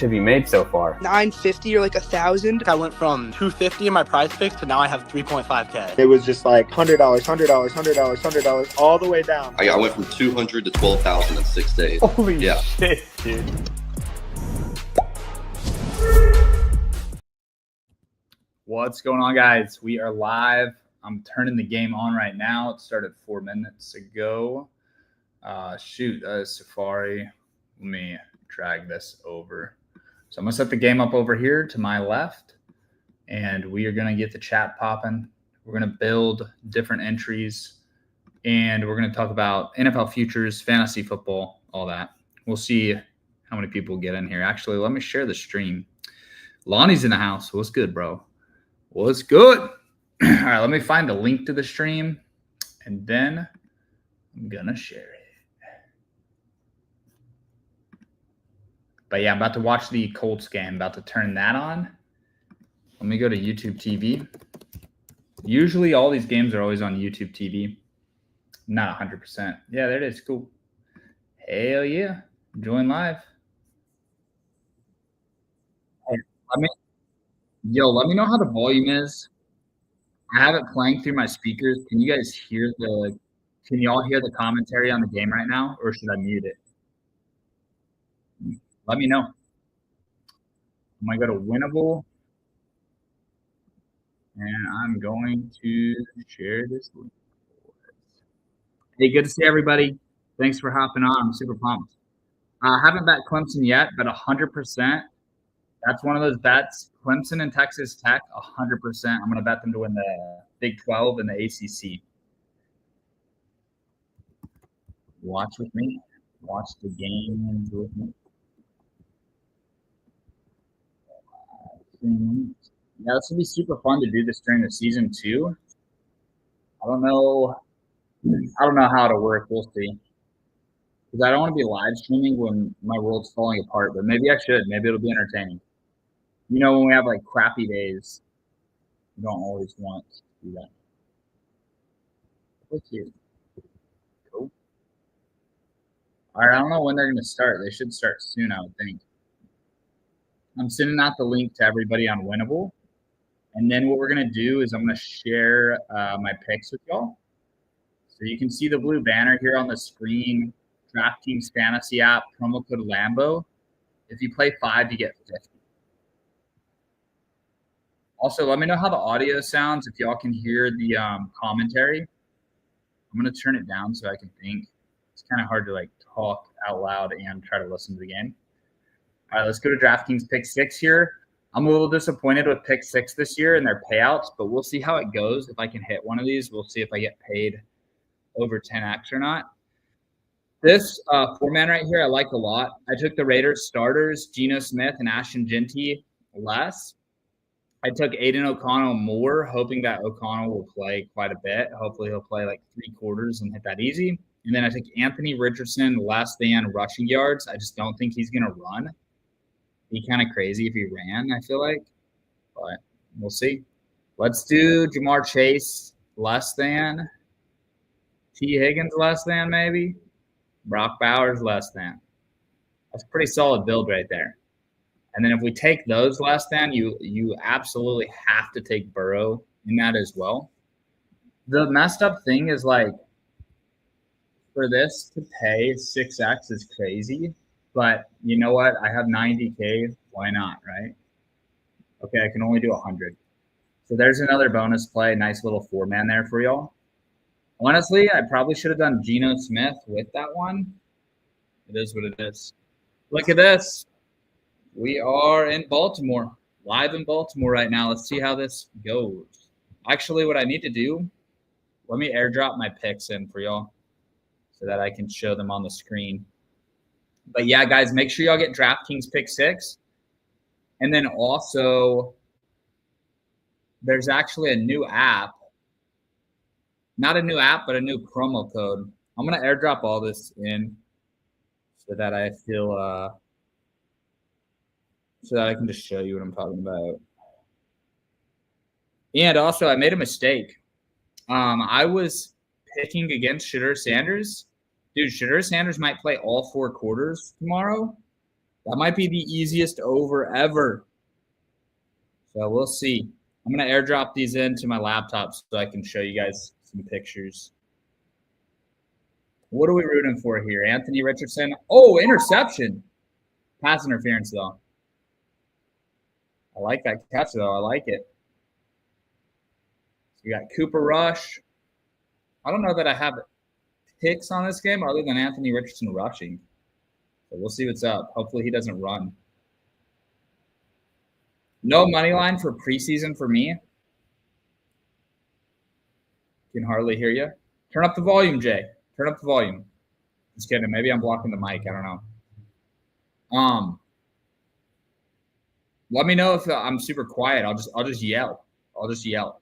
have you made so far? 950 or like 1,000. I went from 250 in my prize picks to now I have 3.5K. It was just like $100, $100, $100, $100, all the way down. I went from 200 to 12,000 in 6 days. Holy shit, dude. What's going on, guys? We are live. I'm turning the game on right now. It started 4 minutes ago. Safari. Let me drag this over. So I'm going to set the game up over here to my left, and we are going to get the chat popping. We're going to build different entries, and we're going to talk about NFL futures, fantasy football, all that. We'll see how many people get in here. Actually, let me share the stream. Lonnie's in the house. What's good, bro? What's good? All right, let me find the link to the stream, and then I'm going to share it. But yeah, I'm about to watch the Colts game. About to turn that on. Let me go to YouTube TV. Usually all these games are always on YouTube TV. Not 100%. Yeah, there it is. Cool. Hell yeah. Join live. Hey, let me know how the volume is. I have it playing through my speakers. Can you guys hear can you all hear the commentary on the game right now, or should I mute it? Let me know. I'm going to go to Winnable, and I'm going to share this link. Hey, good to see everybody. Thanks for hopping on. I'm super pumped. I haven't bet Clemson yet, but 100%. That's one of those bets. Clemson and Texas Tech, 100%. I'm going to bet them to win the Big 12 and the ACC. Watch with me. Watch the game with me. Yeah, this will be super fun to do this during the season too. I don't know how it'll work. We'll see. Because I don't want to be live streaming when my world's falling apart, but maybe I should. Maybe it'll be entertaining. You know, when we have like crappy days, you don't always want to do that. Look here. Cool. All right, I don't know when they're going to start. They should start soon, I would think. I'm sending out the link to everybody on Winnable. And then what we're going to do is I'm going to share my picks with y'all. So you can see the blue banner here on the screen. Drafkings Fantasy app, promo code Lambo. If you play 5, you get 50. Also, let me know how the audio sounds, if y'all can hear the commentary. I'm going to turn it down so I can think. It's kind of hard to like talk out loud and try to listen to the game. All right, let's go to DraftKings Pick 6 here. I'm a little disappointed with Pick 6 this year and their payouts, but we'll see how it goes. If I can hit one of these, we'll see if I get paid over 10x or not. This four-man right here I like a lot. I took the Raiders starters, Geno Smith and Ashton Jeanty less. I took Aiden O'Connell more, hoping that O'Connell will play quite a bit. Hopefully he'll play like 3 quarters and hit that easy. And then I took Anthony Richardson less than rushing yards. I just don't think he's going to run. Be kind of crazy if he ran, I feel like. But we'll see. Let's do Jamar Chase less than. T. Higgins less than, maybe. Brock Bowers less than. That's a pretty solid build right there. And then if we take those less than, you absolutely have to take Burrow in that as well. The messed up thing is, like, for this to pay 6x is crazy. But you know what? I have 90K. Why not, right? Okay, I can only do 100. So there's another bonus play. Nice little 4-man there for y'all. Honestly, I probably should have done Geno Smith with that one. It is what it is. Look at this. We are in Baltimore. Live in Baltimore right now. Let's see how this goes. Actually, what I need to do, let me airdrop my picks in for y'all so that I can show them on the screen. But yeah, guys, make sure y'all get DraftKings Pick 6. And then also, there's actually a new app. Not a new app, but a new promo code. I'm going to airdrop all this in so that I feel so that I can just show you what I'm talking about. And also, I made a mistake. I was picking against Shadur Sanders. Dude, Shadur Sanders might play all 4 quarters tomorrow. That might be the easiest over ever. So we'll see. I'm going to airdrop these into my laptop so I can show you guys some pictures. What are we rooting for here? Anthony Richardson. Oh, interception. Pass interference, though. I like that catch, though. I like it. So we got Cooper Rush. I don't know that I have picks on this game other than Anthony Richardson rushing. So we'll see what's up. Hopefully he doesn't run. No money line for preseason for me. Can hardly hear you. Turn up the volume, Jay. Turn up the volume. Just kidding. Maybe I'm blocking the mic. I don't know. Let me know if I'm super quiet. I'll just yell. I'll just yell.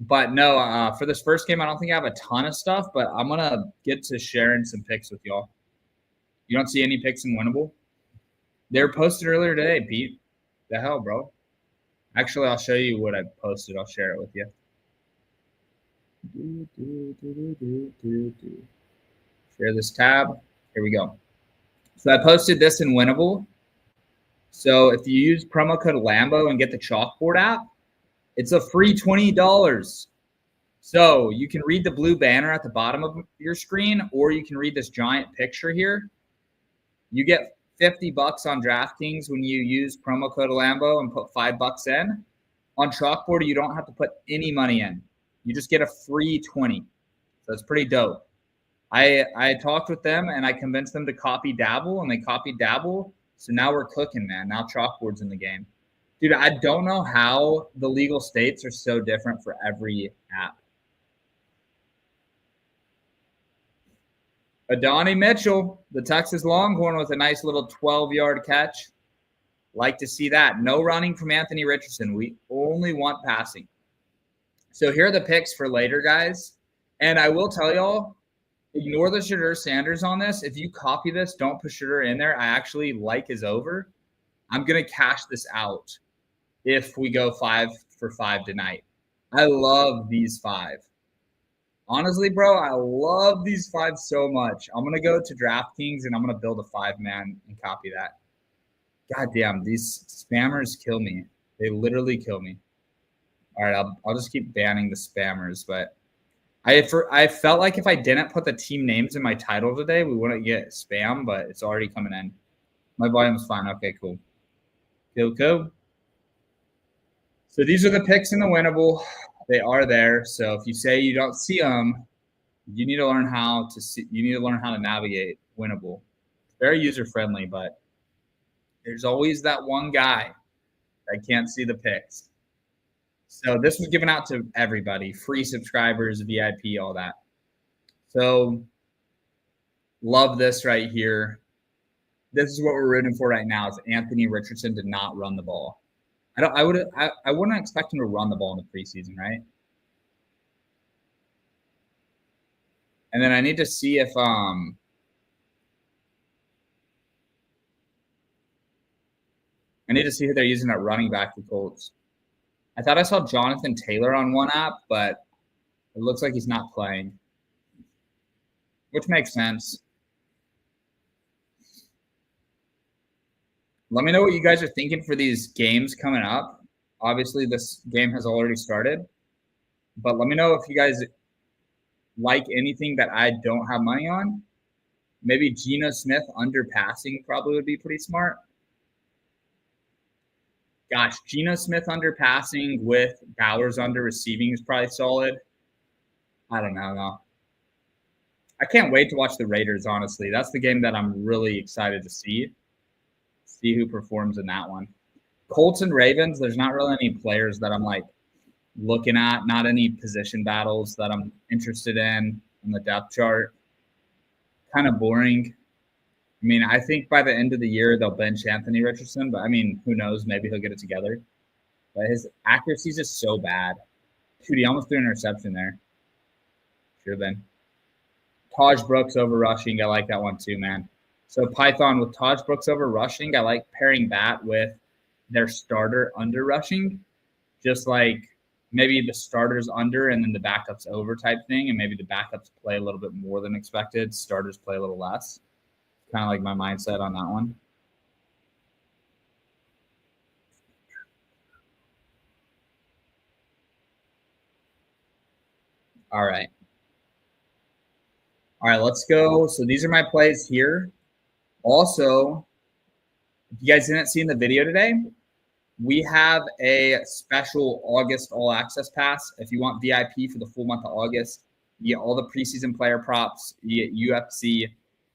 But no, for this first game, I don't think I have a ton of stuff, but I'm gonna get to sharing some picks with y'all. You don't see any picks in winnable? They were posted earlier today, Pete. The hell, bro? Actually, I'll show you what I posted. I'll share it with you. Share this tab. Here we go. So I posted this in winnable. So if you use promo code Lambo and get the Chalkboard app, it's a free $20. So you can read the blue banner at the bottom of your screen, or you can read this giant picture here. You get $50 on Drafkings when you use promo code Lambo and put $5 in. On Chalkboard, you don't have to put any money in. You just get a free 20. So it's pretty dope. I talked with them and I convinced them to copy Dabble, and they copied Dabble. So now we're cooking, man. Now Chalkboard's in the game. Dude, I don't know how the legal states are so different for every app. Adonai Mitchell, the Texas Longhorn, with a nice little 12-yard catch. Like to see that. No running from Anthony Richardson. We only want passing. So here are the picks for later, guys. And I will tell y'all, ignore the Shadur Sanders on this. If you copy this, don't put Shadur in there. I actually like his over. I'm going to cash this out if we go 5 for 5 tonight. I love these 5. Honestly, bro, I love these 5 so much. I'm going to go to DraftKings and I'm going to build a 5-man and copy that. God damn, these spammers kill me. They literally kill me. All right, I'll just keep banning the spammers, but I felt like if I didn't put the team names in my title today, we wouldn't get spam, but it's already coming in. My volume's fine. Okay, cool. Cool. So these are the picks in the winnable. They are there. So if you say you don't see them, you need to learn how to see. You need to learn how to navigate winnable. Very user friendly, but there's always that one guy that can't see the picks. So this was given out to everybody, free subscribers, VIP, all that. So love this right here. This is what we're rooting for right now. Is Anthony Richardson to not run the ball. I wouldn't expect him to run the ball in the preseason, right? And then I need to see if I need to see who they're using at running back for Colts. I thought I saw Jonathan Taylor on one app, but it looks like he's not playing, which makes sense. Let me know what you guys are thinking for these games coming up. Obviously, this game has already started, but let me know if you guys like anything that I don't have money on. Maybe Geno Smith under passing probably would be pretty smart. Gosh, Geno Smith under passing with Bowers under receiving is probably solid. I don't know, though. I can't wait to watch the Raiders, honestly. That's the game that I'm really excited to see. See who performs in that one. Colts and Ravens, there's not really any players that I'm like looking at, not any position battles that I'm interested in on the depth chart. Kind of boring. I mean, I think by the end of the year, they'll bench Anthony Richardson, but I mean, who knows? Maybe he'll get it together. But his accuracy is just so bad. Dude, he almost threw an interception there. Should have been. Taj Brooks over rushing. I like that one too, man. So Python with Taj Brooks over rushing, I like pairing that with their starter under rushing. Just like maybe the starters under and then the backups over type thing. And maybe the backups play a little bit more than expected. Starters play a little less. Kind of like my mindset on that one. All right. All right, let's go. So these are my plays here. Also, if you guys didn't see in the video today, we have a special August All Access Pass. If you want VIP for the full month of August, you get all the preseason player props, you get UFC.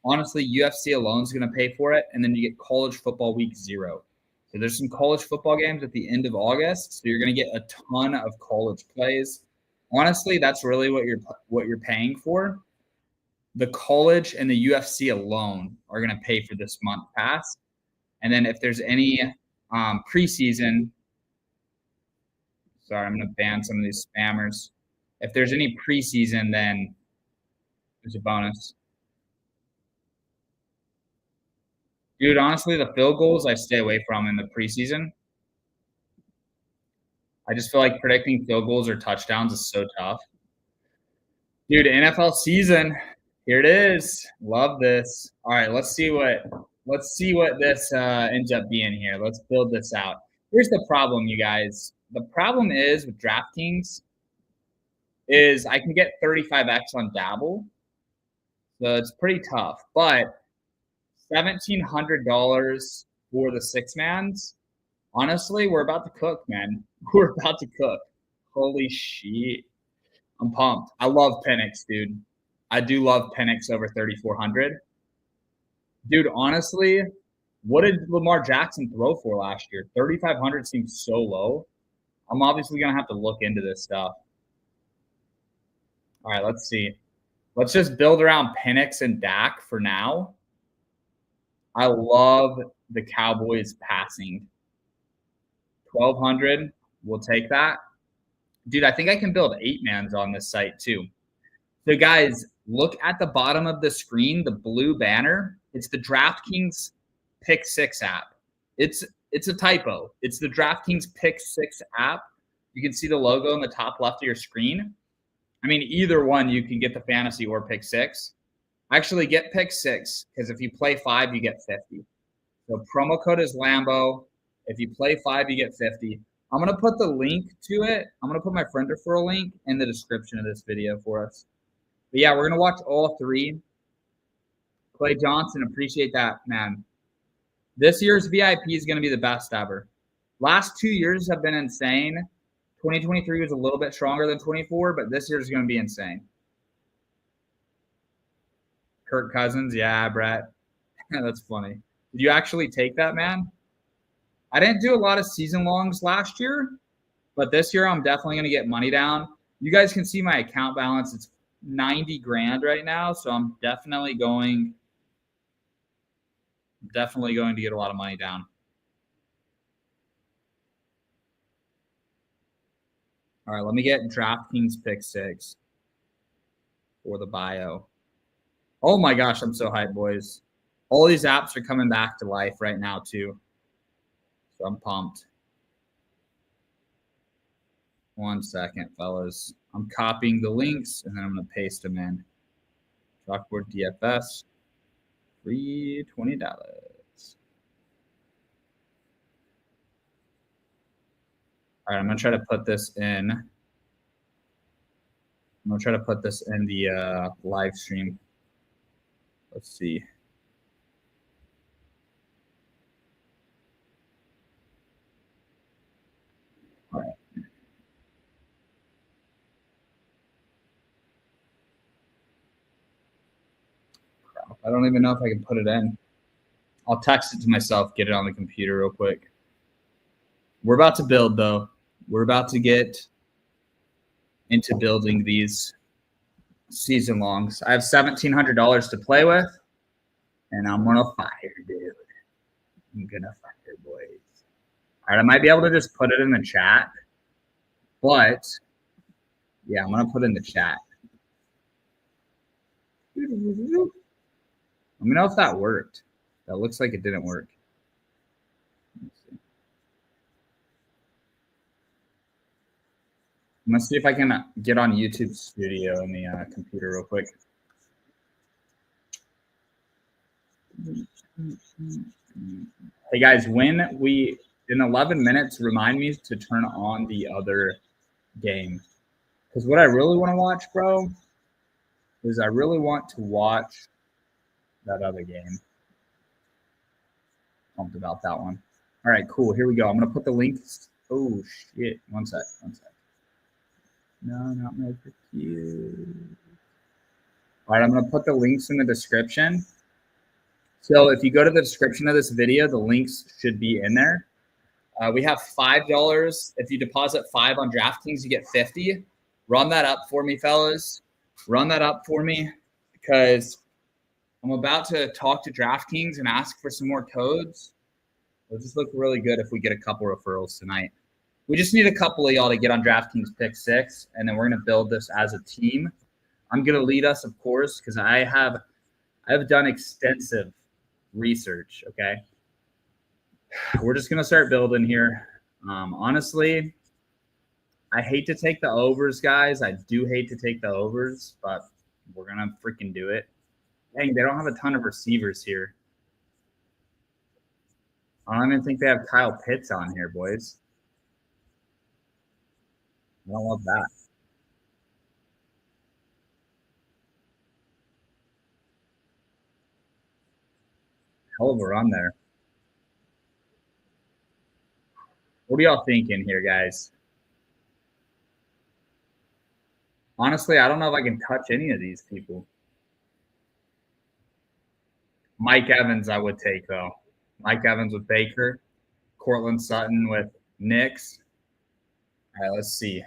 Honestly, UFC alone is going to pay for it, and then you get college football week 0. So there's some college football games at the end of August, so you're going to get a ton of college plays. Honestly, that's really what you're paying for. The college and the UFC alone are going to pay for this month pass. And then if there's any preseason, sorry, I'm going to ban some of these spammers. If there's any preseason, then there's a bonus. Dude, honestly, the field goals I stay away from in the preseason. I just feel like predicting field goals or touchdowns is so tough. Dude, NFL season. Here it is. Love this. All right, let's see what this ends up being here. Let's build this out. Here's the problem, you guys. The problem is with DraftKings is I can get 35x on Dabble. So it's pretty tough. But $1,700 for the 6-mans. Honestly, we're about to cook, man. We're about to cook. Holy shit. I'm pumped. I love Penix, dude. I do love Penix over 3,400. Dude, honestly, what did Lamar Jackson throw for last year? 3,500 seems so low. I'm obviously going to have to look into this stuff. All right, let's see. Let's just build around Penix and Dak for now. I love the Cowboys passing. 1,200. We'll take that. Dude, I think I can build 8-mans on this site too. So, guys, look at the bottom of the screen, the blue banner. It's the DraftKings Pick 6 app. It's a typo. It's the DraftKings Pick 6 app. You can see the logo in the top left of your screen. I mean, either one, you can get the fantasy or Pick 6. Actually, get Pick 6 because if you play 5, you get 50. So promo code is Lambo. If you play 5, you get 50. I'm going to put the link to it. I'm going to put my friend referral link in the description of this video for us. But yeah, we're going to watch all 3. Clay Johnson, appreciate that, man. This year's VIP is going to be the best ever. Last 2 years have been insane. 2023 was a little bit stronger than 24, but this year is going to be insane. Kirk Cousins, yeah, Brett. That's funny. Did you actually take that, man? I didn't do a lot of season longs last year, but this year I'm definitely going to get money down. You guys can see my account balance. It's 90 grand right now, so I'm definitely going to get a lot of money down. All right, let me get DraftKings Pick 6 for the bio. Oh my gosh, I'm so hyped, boys. All these apps are coming back to life right now too. So I'm pumped. 1 second, fellas. I'm copying the links and then I'm going to paste them in. Chalkboard DFS. Free $20. All right, I'm going to try to put this in. I'm going to try to put this in the live stream. Let's see. All right. Crap. I don't even know if I can put it in. I'll text it to myself, get it on the computer real quick. We're about to build, though. We're about to get into building these season longs. I have $1,700 to play with, and I'm gonna fire, dude. I'm gonna fire, boys. All right, I might be able to just put it in the chat, but yeah, I'm gonna put it in the chat. Let me know if that worked. That looks like it didn't work. I'm gonna see if I can get on YouTube Studio in the computer real quick. Hey guys, when we in 11 minutes, remind me to turn on the other game. Because what I really want to watch, bro, is I really want to watch that other game. Pumped about that one. All right, cool. Here we go. I'm going to put the links. Oh, shit. One sec. No, not my you. All right, I'm going to put the links in the description. So if you go to the description of this video, the links should be in there. We have $5. If you deposit $5 on DraftKings, you get 50. Run that up for me, fellas. Run that up for me because I'm about to talk to DraftKings and ask for some more codes. It'll just look really good if we get a couple referrals tonight. We just need a couple of y'all to get on DraftKings Pick 6, and then we're going to build this as a team. I'm going to lead us, of course, because I have done extensive research, okay? We're just going to start building here. Honestly, I hate to take the overs, guys. I do hate to take the overs, but we're going to freaking do it. Dang, they don't have a ton of receivers here. I don't even think they have Kyle Pitts on here, boys. I don't love that. Hell of a run there. What are y'all thinking here, guys? Honestly, I don't know if I can touch any of these people. Mike Evans, I would take, though. Mike Evans with Baker. Cortland Sutton with Knicks. All right, let's see.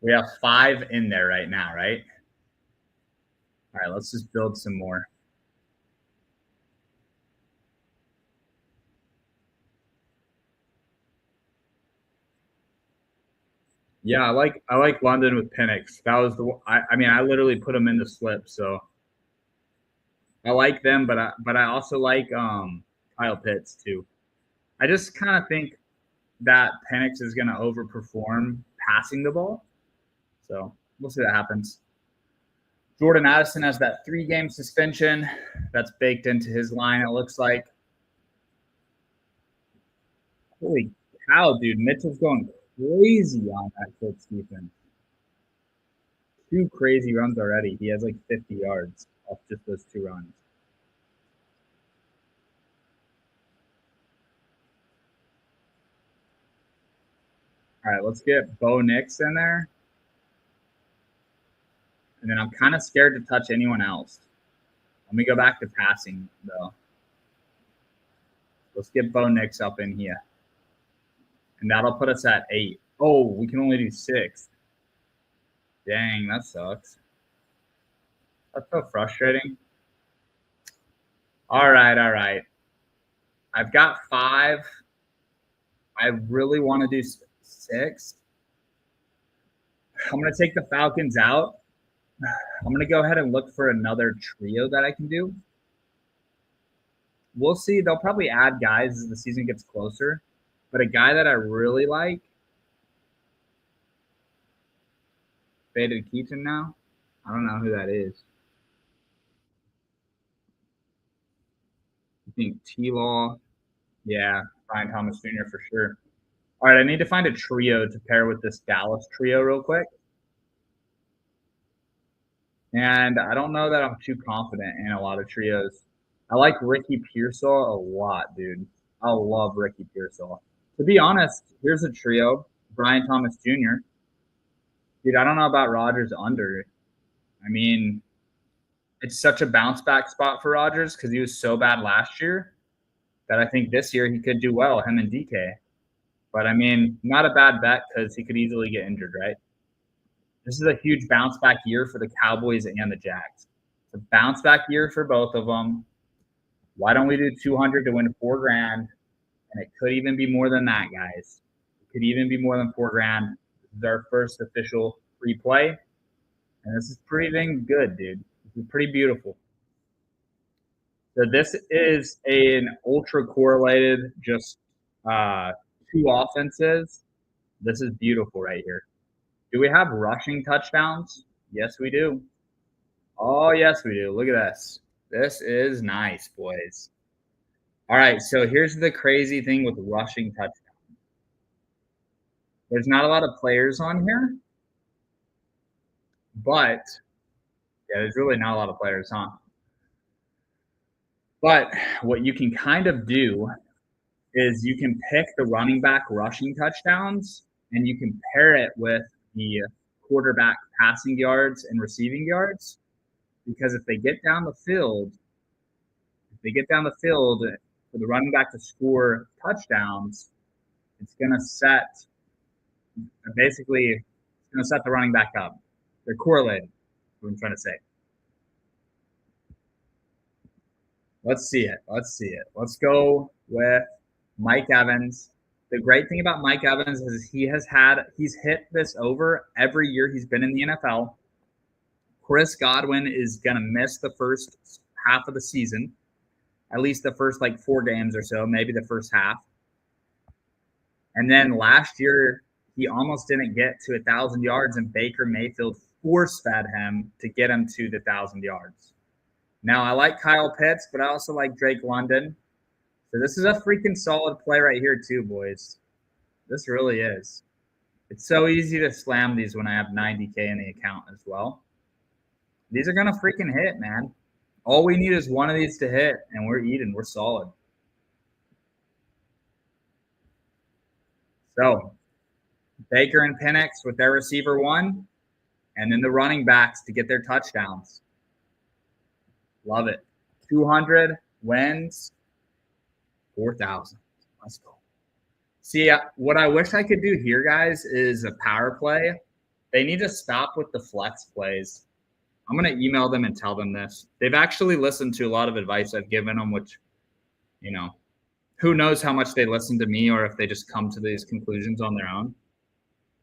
We have 5 in there right now, right? All right, let's just build some more. Yeah, I like London with Penix. That was the I mean I literally put them in the slip, so I like them, but I also like Kyle Pitts too. I just kind of think that Penix is going to overperform passing the ball, so we'll see what happens. Jordan Addison has that 3-game suspension that's baked into his line. It looks like. Holy cow, dude! Mitchell's going crazy on that Colts defense. 2 crazy runs already. He has like 50 yards off just those 2 runs. All right, let's get Bo Nix in there. And then I'm kind of scared to touch anyone else. Let me go back to passing, though. Let's get Bo Nix up in here. And that'll put us at 8. Oh, we can only do 6. Dang, that sucks. That's so frustrating. All right. I've got 5. I really want to do 6. I'm going to take the Falcons out. I'm going to go ahead and look for another trio that I can do. We'll see. They'll probably add guys as the season gets closer. But a guy that I really like, Faded Keaton now. I don't know who that is. I think T-Law. Yeah, Brian Thomas Jr. for sure. All right, I need to find a trio to pair with this Dallas trio real quick. And I don't know that I'm too confident in a lot of trios. I like Ricky Pearsall a lot, dude. I love Ricky Pearsall. To be honest, here's a trio. Brian Thomas Jr. Dude, I don't know about Rodgers under. I mean, it's such a bounce back spot for Rodgers because he was so bad last year that I think this year he could do well, him and DK. But, I mean, not a bad bet because he could easily get injured, right? This is a huge bounce back year for the Cowboys and the Jags. It's a bounce back year for both of them. Why don't we do 200 to win $4,000? And it could even be more than that, guys. It could even be more than $4,000. This is our first official free play. And this is pretty dang good, dude. This is pretty beautiful. So this is an ultra correlated, just 2 offenses. This is beautiful right here. Do we have rushing touchdowns? Yes, we do. Oh, yes, we do. Look at this. This is nice, boys. All right, so here's the crazy thing with rushing touchdowns. There's not a lot of players on here, but yeah, there's really not a lot of players, huh? But what you can kind of do is you can pick the running back rushing touchdowns and you can pair it with the quarterback passing yards and receiving yards. Because if they get down the field for the running back to score touchdowns, it's going to set the running back up. They're correlated. What I'm trying to say. Let's see it. Let's go with Mike Evans. The great thing about Mike Evans is he's hit this over every year he's been in the NFL. Chris Godwin is going to miss the first half of the season, at least the first 4 games or so, maybe the first half. And then last year, he almost didn't get to 1,000 yards, and Baker Mayfield force-fed him to get him to the 1,000 yards. Now, I like Kyle Pitts, but I also like Drake London. So this is a freaking solid play right here too, boys. This really is. It's so easy to slam these when I have 90K in the account as well. These are going to freaking hit, man. All we need is one of these to hit, and we're eating. We're solid. So, Baker and Penix with their receiver 1, and then the running backs to get their touchdowns. Love it. 200 wins, 4,000. Let's go. See, what I wish I could do here, guys, is a power play. They need to stop with the flex plays. I'm going to email them and tell them this. They've actually listened to a lot of advice I've given them, which, who knows how much they listen to me or if they just come to these conclusions on their own.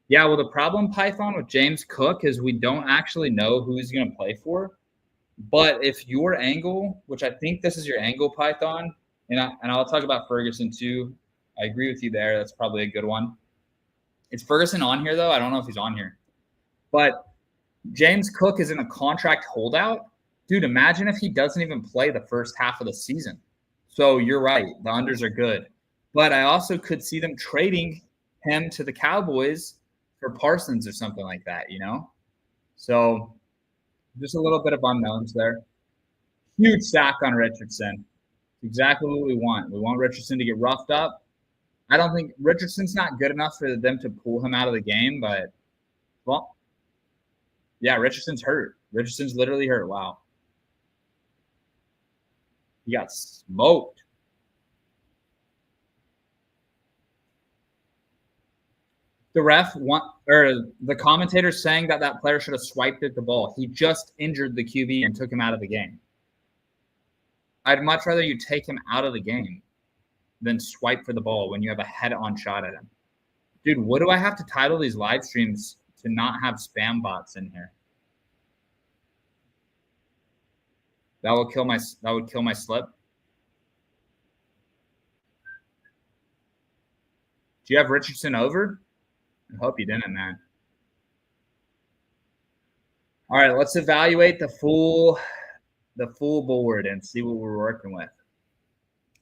Yeah, well, the problem, Python, with James Cook is we don't actually know who he's going to play for. But if your angle, which I think this is your angle, Python, and I'll talk about Ferguson too. I agree with you there. That's probably a good one. Is Ferguson on here, though? I don't know if he's on here. But James Cook is in a contract holdout. Dude, imagine if he doesn't even play the first half of the season. So you're right. The unders are good. But I also could see them trading him to the Cowboys for Parsons or something like that, So just a little bit of unknowns there. Huge stack on Richardson. Exactly what we want. We want Richardson to get roughed up. I don't think Richardson's not good enough for them to pull him out of the game, but, well, yeah, Richardson's hurt. Richardson's literally hurt. Wow. He got smoked. The commentator saying that player should have swiped at the ball. He just injured the QB and took him out of the game. I'd much rather you take him out of the game than swipe for the ball when you have a head-on shot at him. Dude, what do I have to title these live streams to not have spam bots in here? That would kill my slip. Do you have Richardson over? I hope you didn't, man. All right, let's evaluate the full board and see what we're working with.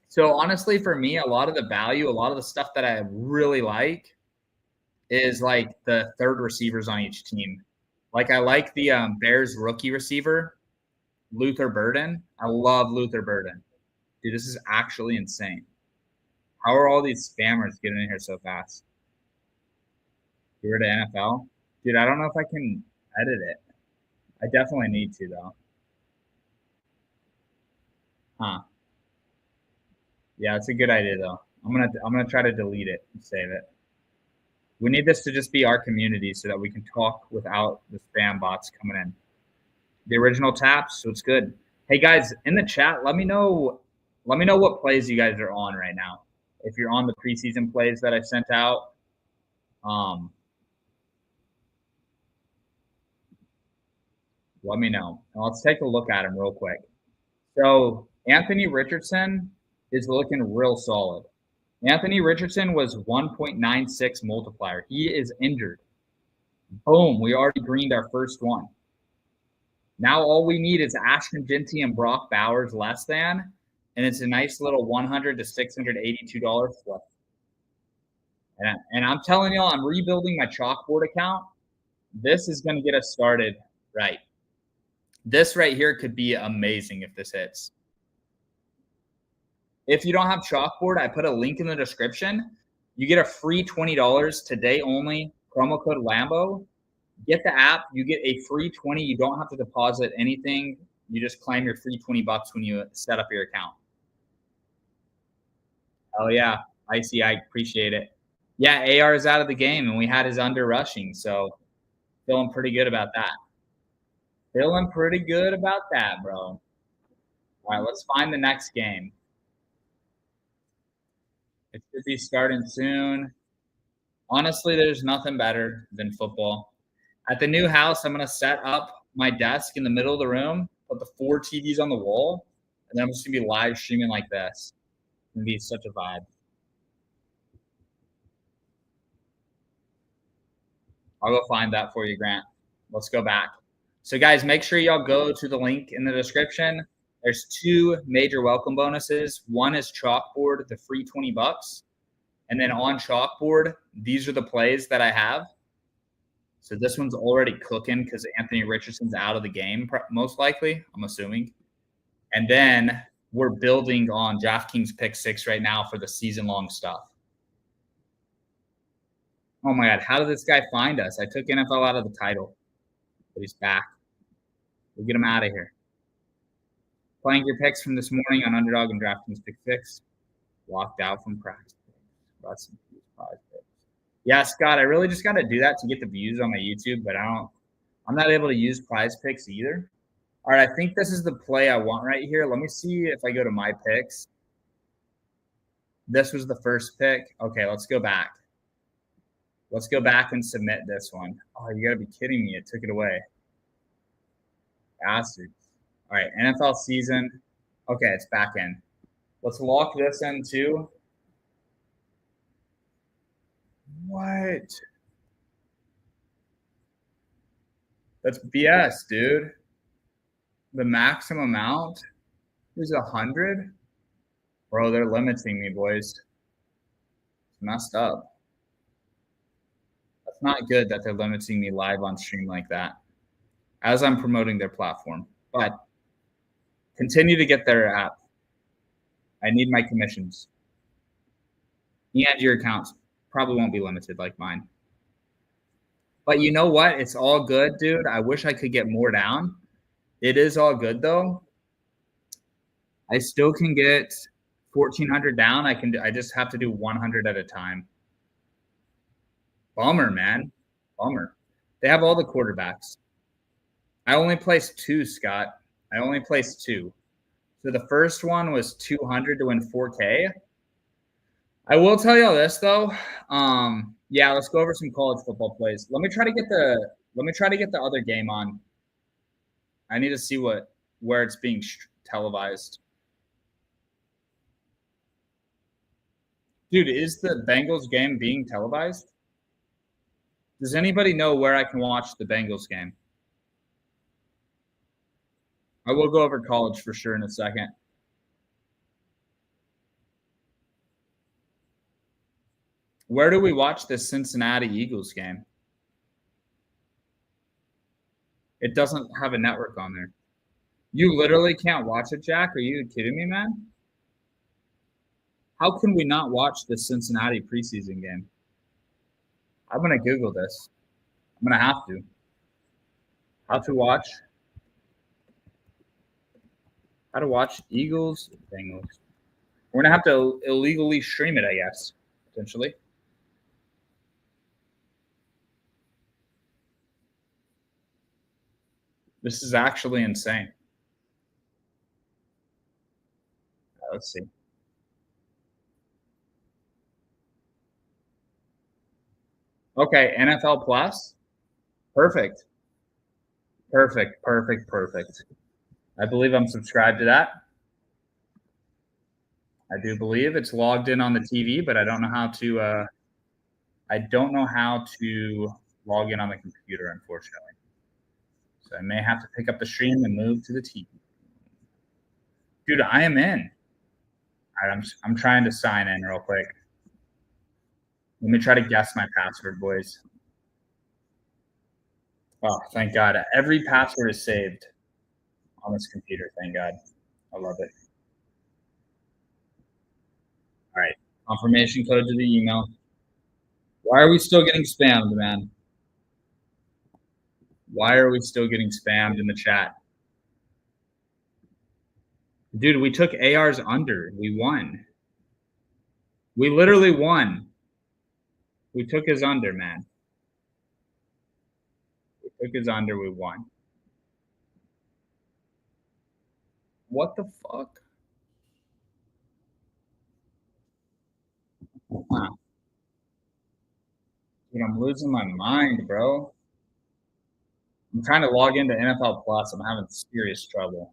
So honestly, for me, a lot of the value, a lot of the stuff that I really like is like the third receivers on each team. Like I like the Bears rookie receiver, Luther Burden. I love Luther Burden. Dude, this is actually insane. How are all these spammers getting in here so fast? You're to NFL? Dude, I don't know if I can edit it. I definitely need to, though. Huh. Yeah, it's a good idea, though. I'm gonna try to delete it and save it. We need this to just be our community so that we can talk without the spam bots coming in. The original taps, so it's good. Hey guys, in the chat, let me know what plays you guys are on right now. If you're on the preseason plays that I sent out, let me know. And let's take a look at him real quick. So Anthony Richardson is looking real solid. Anthony Richardson was 1.96 multiplier. He is injured. Boom, we already greened our first one. Now all we need is Ashton Genty and Brock Bowers less than, and it's a nice little $100 to $682 flip. And I'm telling y'all, I'm rebuilding my Chalkboard account. This is going to get us started right. This right here could be amazing if this hits. If you don't have Chalkboard, I put a link in the description. You get a free $20 today only, promo code Lambo. Get the app. You get a free 20. You don't have to deposit anything. You just claim your free 20 bucks when you set up your account. Oh, yeah. Icy, I appreciate it. Yeah, AR is out of the game, and we had his under rushing, so feeling pretty good about that. Feeling pretty good about that, bro. All right, let's find the next game. It should be starting soon. Honestly, there's nothing better than football. At the new house, I'm going to set up my desk in the middle of the room, put the 4 TVs on the wall, and then I'm just going to be live streaming like this. It's going to be such a vibe. I'll go find that for you, Grant. Let's go back. So, guys, make sure y'all go to the link in the description. There's 2 major welcome bonuses. One is Chalkboard, the free 20 bucks. And then on Chalkboard, these are the plays that I have. So this one's already cooking because Anthony Richardson's out of the game, most likely, I'm assuming. And then we're building on Drafkings Pick 6 right now for the season-long stuff. Oh, my God. How did this guy find us? I took NFL out of the title, but he's back. We'll get him out of here. Playing your picks from this morning on Underdog and Drafkings Pick 6. Locked out from practice. That's some prize picks. Yeah, Scott, I really just got to do that to get the views on my YouTube, but I'm not able to use prize picks either. All right, I think this is the play I want right here. Let me see if I go to my picks. This was the first pick. Okay, let's go back. Let's go back and submit this one. Oh, you got to be kidding me. It took it away. Bastards. All right, NFL season. Okay, it's back in. Let's lock this in too. What? That's BS, dude. The maximum amount is 100. Bro, they're limiting me, boys. It's messed up. That's not good that they're limiting me live on stream like that as I'm promoting their platform. But continue to get their app. I need my commissions. And your accounts probably won't be limited like mine. But you know what? It's all good, dude. I wish I could get more down. It is all good, though. I still can get 1,400 down. I just have to do 100 at a time. Bummer, man. Bummer. They have all the quarterbacks. I only placed 2, Scott. I only placed 2. So the first one was 200 to win 4K. I will tell y'all this though. Yeah, let's go over some college football plays. Let me try to get the other game on. I need to see where it's being televised. Dude, is the Bengals game being televised? Does anybody know where I can watch the Bengals game? I will go over college for sure in a second. Where do we watch this Cincinnati Eagles game? It doesn't have a network on there. You literally can't watch it, Jack? Are you kidding me, man? How can we not watch the Cincinnati preseason game? I'm going to Google this. I'm going to have to. How to watch Eagles, Bengals. We're going to have to illegally stream it, I guess, potentially. This is actually insane. Let's see. Okay, NFL Plus. Perfect. Perfect. I believe I'm subscribed to that. I do believe it's logged in on the TV, but I don't know how to log in on the computer, unfortunately. So I may have to pick up the stream and move to the TV. Dude, I am in. All right, I'm trying to sign in real quick. Let me try to guess my password, boys. Oh, thank God. Every password is saved on this computer. Thank God. I love it. All right. Confirmation code to the email. Why are we still getting spammed, man? Why are we still getting spammed in the chat? Dude, we took AR's under. We won. We literally won. We took his under, man. We took his under. We won. What the fuck? Huh. Dude, I'm losing my mind, bro. I'm trying to log into NFL Plus. I'm having serious trouble.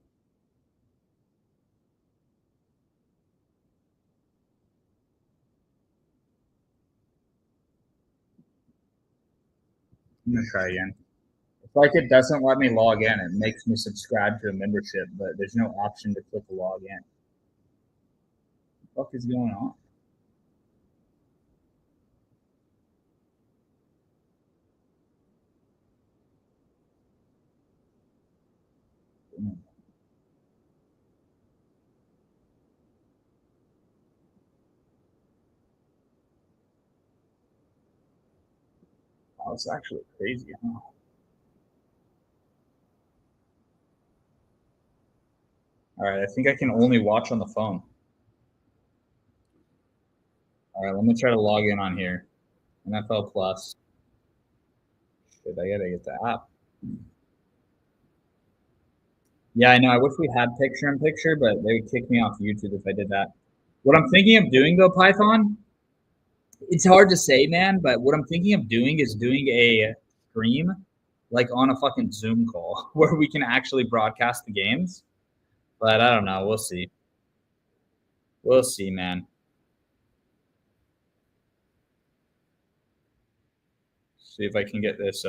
I'm gonna try again. It's like it doesn't let me log in. It makes me subscribe to a membership, but there's no option to click log in. What the fuck is going on? Oh, it's actually crazy, huh? All right, I think I can only watch on the phone. All right, let me try to log in on here. NFL Plus. Shit, I gotta get the app. Yeah, I know. I wish we had picture-in-picture, but they would kick me off YouTube if I did that. What I'm thinking of doing, though, Python, it's hard to say, man, but what I'm thinking of doing is doing a stream, like on a fucking Zoom call, where we can actually broadcast the games. But I don't know. We'll see. We'll see, man. See if I can get this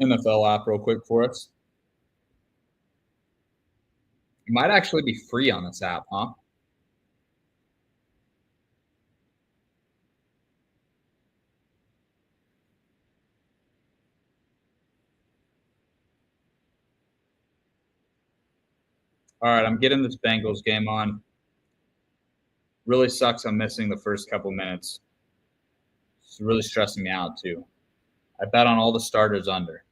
NFL app real quick for us. It might actually be free on this app, huh? All right, I'm getting this Bengals game on. Really sucks I'm missing the first couple minutes. It's really stressing me out, too. I bet on all the starters under.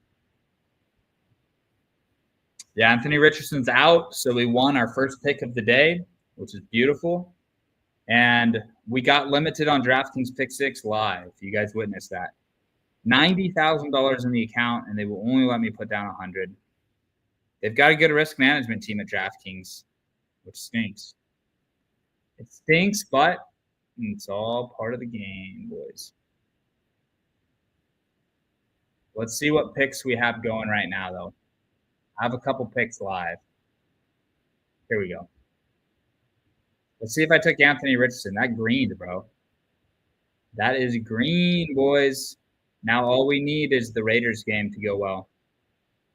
Yeah, Anthony Richardson's out, so we won our first pick of the day, which is beautiful. And we got limited on DraftKings Pick 6 live. You guys witnessed that. $90,000 in the account, and they will only let me put down $100. They've got a good risk management team at DraftKings, which stinks. It stinks, but it's all part of the game, boys. Let's see what picks we have going right now, though. I have a couple picks live. Here we go. Let's see if I took Anthony Richardson. That green, bro. That is green, boys. Now all we need is the Raiders game to go well,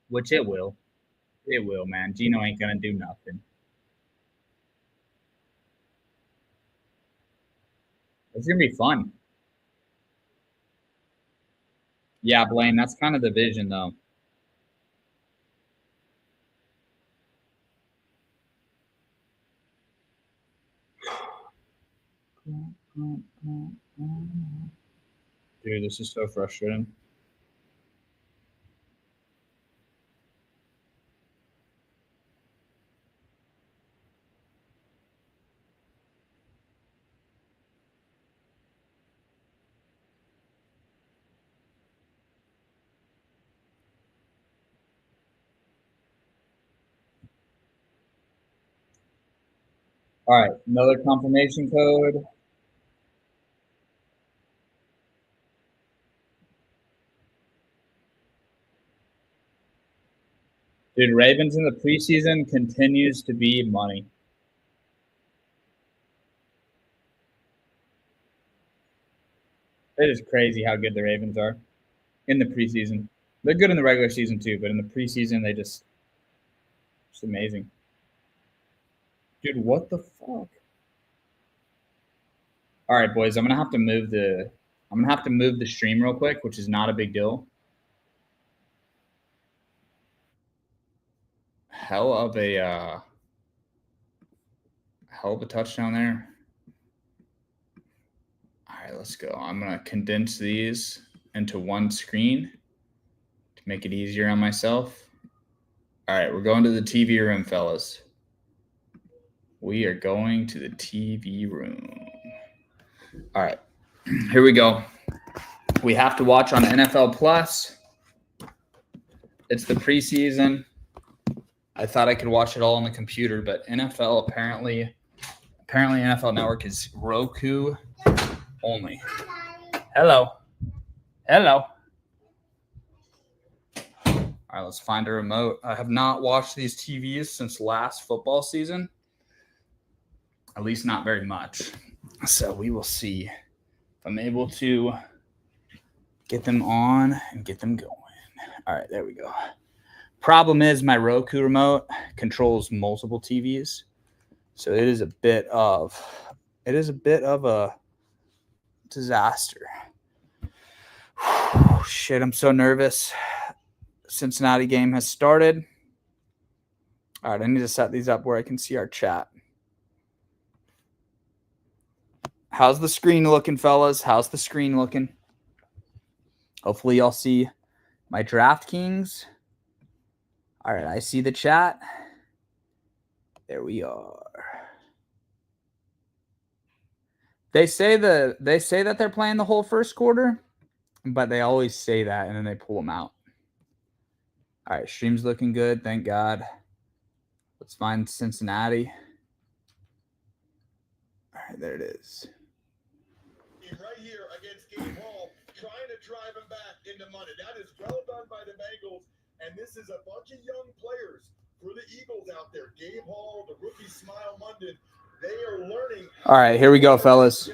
which it will. It will, man. Gino ain't going to do nothing. It's going to be fun. Yeah, Blaine, that's kind of the vision, though. Dude, this is so frustrating. All right, another confirmation code. Dude, Ravens in the preseason continues to be money. It is crazy how good the Ravens are in the preseason. They're good in the regular season too, but in the preseason, they just amazing. Dude, what the fuck? All right, boys. I'm gonna have to move the stream real quick, which is not a big deal. Hell of a touchdown there. All right, let's go. I'm gonna condense these into one screen to make it easier on myself. All right, we're going to the TV room, fellas. We are going to the TV room. All right, here we go. We have to watch on NFL Plus. It's the preseason. I thought I could watch it all on the computer, but NFL apparently NFL Network is Roku only. Hello. All right, let's find a remote. I have not watched these TVs since last football season. At least not very much. So we will see if I'm able to get them on and get them going. All right, there we go. Problem is my Roku remote controls multiple TVs. So it is a bit of a disaster. Shit, I'm so nervous. Cincinnati game has started. All right, I need to set these up where I can see our chat. How's the screen looking, fellas? How's the screen looking? Hopefully y'all see my Drafkings. All right, I see the chat. There we are. They say that they're playing the whole first quarter, but they always say that and then they pull them out. All right, stream's looking good, thank God. Let's find Cincinnati. All right, there it is. Right here against Game Hall, trying to drive him back into money. That is well done by the Bengals, and this is a bunch of young players for the Eagles out there. Game Hall, the rookie Smile London, they are learning. All right, here we go, fellas.